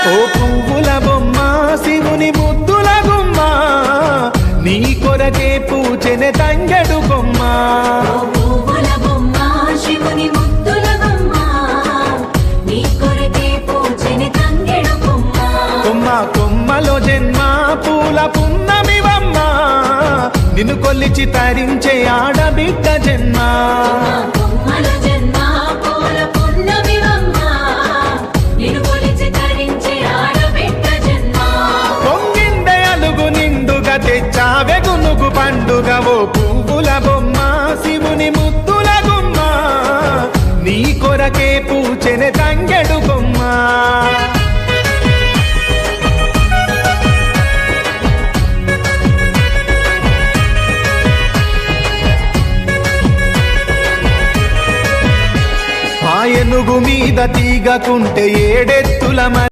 ఓ పువ్వుల బొమ్మ శివుని ముద్దుల గుమ్మ నీ కొరకే పూచెనే తంగెడు కొమ్మ కొమ్మ కొమ్మలో జన్మ పూల పున్నమివమ్మ నిన్ను కొల్లిచి తరించే ఆడబిడ్డ జన్మ పొంగిందే అలుగు నిండుగా తెచ్చావె గునుగు పండుగ ఓ పువ్వుల బొమ్మ శివుని ముద్దుల గుమ్మ నీ కొరకే పూచెనే తంగెడు కొమ్మ ఏనుగు మీద తీగకుంటే ఏడెత్తుల